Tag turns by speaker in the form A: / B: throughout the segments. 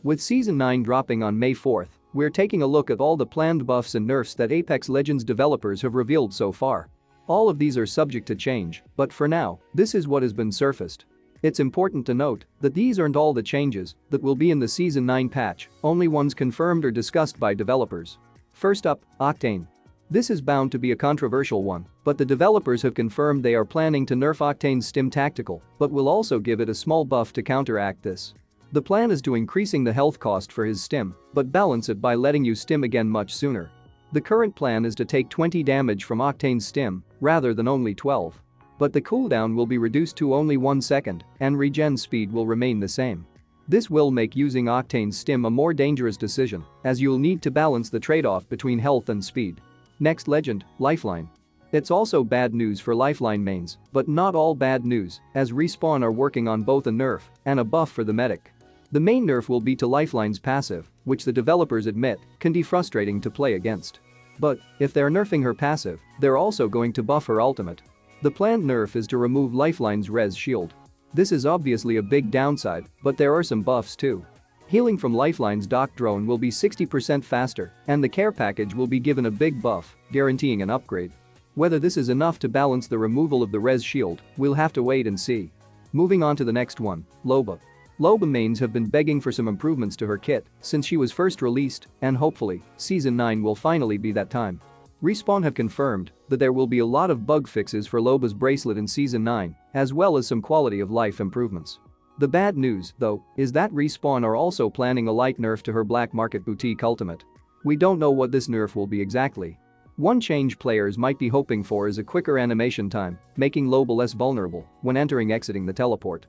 A: With Season 9 dropping on May 4th, we're taking a look at all the planned buffs and nerfs that Apex Legends developers have revealed so far. All of these are subject to change, but for now, this is what has been surfaced. It's important to note that these aren't all the changes that will be in the Season 9 patch, only ones confirmed or discussed by developers. First up, Octane. This is bound to be a controversial one, but the developers have confirmed they are planning to nerf Octane's stim tactical, but will also give it a small buff to counteract this. The plan is to increasing the health cost for his stim, but balance it by letting you stim again much sooner. The current plan is to take 20 damage from Octane's stim, rather than only 12. But the cooldown will be reduced to only 1 second, and regen speed will remain the same. This will make using Octane's stim a more dangerous decision, as you'll need to balance the trade-off between health and speed. Next legend, Lifeline. It's also bad news for Lifeline mains, but not all bad news, as Respawn are working on both a nerf and a buff for the medic. The main nerf will be to Lifeline's passive, which the developers admit can be frustrating to play against. But if they're nerfing her passive, they're also going to buff her ultimate. The planned nerf is to remove Lifeline's res shield. This is obviously a big downside, but there are some buffs too. Healing from Lifeline's dock drone will be 60% faster, and the care package will be given a big buff, guaranteeing an upgrade. Whether this is enough to balance the removal of the res shield, we'll have to wait and see. Moving on to the next one, Loba. Loba mains have been begging for some improvements to her kit since she was first released, and hopefully, Season 9 will finally be that time. Respawn have confirmed that there will be a lot of bug fixes for Loba's bracelet in Season 9, as well as some quality of life improvements. The bad news, though, is that Respawn are also planning a light nerf to her Black Market Boutique ultimate. We don't know what this nerf will be exactly. One change players might be hoping for is a quicker animation time, making Loba less vulnerable when exiting the teleport.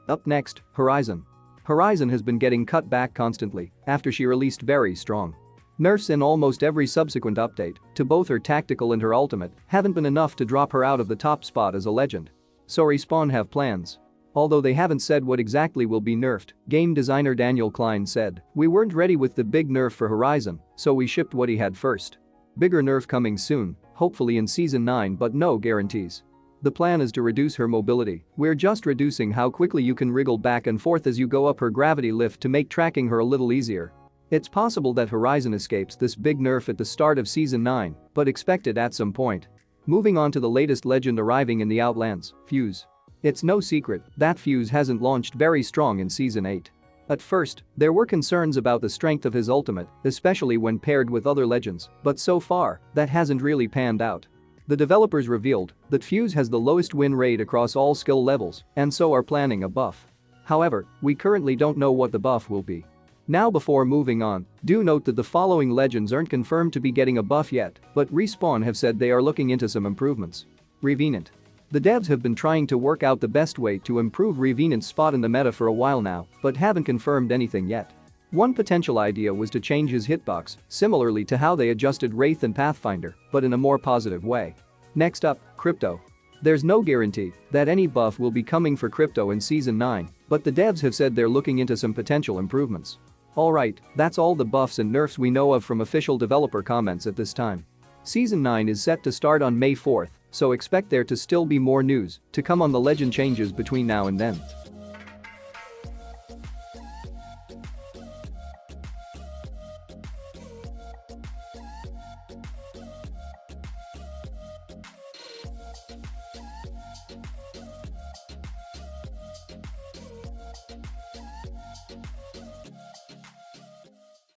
A: Up next, Horizon. Horizon has been getting cut back constantly after she released very strong. Nerfs in almost every subsequent update to both her tactical and her ultimate haven't been enough to drop her out of the top spot as a legend. So Respawn have plans. Although they haven't said what exactly will be nerfed, game designer Daniel Klein said, "We weren't ready with the big nerf for Horizon, so we shipped what he had first. Bigger nerf coming soon, hopefully in Season 9, but no guarantees. The plan is to reduce her mobility. We're just reducing how quickly you can wriggle back and forth as you go up her gravity lift to make tracking her a little easier." It's possible that Horizon escapes this big nerf at the start of Season 9, but expect it at some point. Moving on to the latest legend arriving in the Outlands, Fuse. It's no secret that Fuse hasn't launched very strong in Season 8. At first, there were concerns about the strength of his ultimate, especially when paired with other legends, but so far, that hasn't really panned out. The developers revealed that Fuse has the lowest win rate across all skill levels, and so are planning a buff. However, we currently don't know what the buff will be. Now before moving on, do note that the following legends aren't confirmed to be getting a buff yet, but Respawn have said they are looking into some improvements. Revenant. The devs have been trying to work out the best way to improve Revenant's spot in the meta for a while now, but haven't confirmed anything yet. One potential idea was to change his hitbox, similarly to how they adjusted Wraith and Pathfinder, but in a more positive way. Next up, Crypto. There's no guarantee that any buff will be coming for Crypto in Season 9, but the devs have said they're looking into some potential improvements. Alright, that's all the buffs and nerfs we know of from official developer comments at this time. Season 9 is set to start on May 4th, so expect there to still be more news to come on the legend changes between now and then.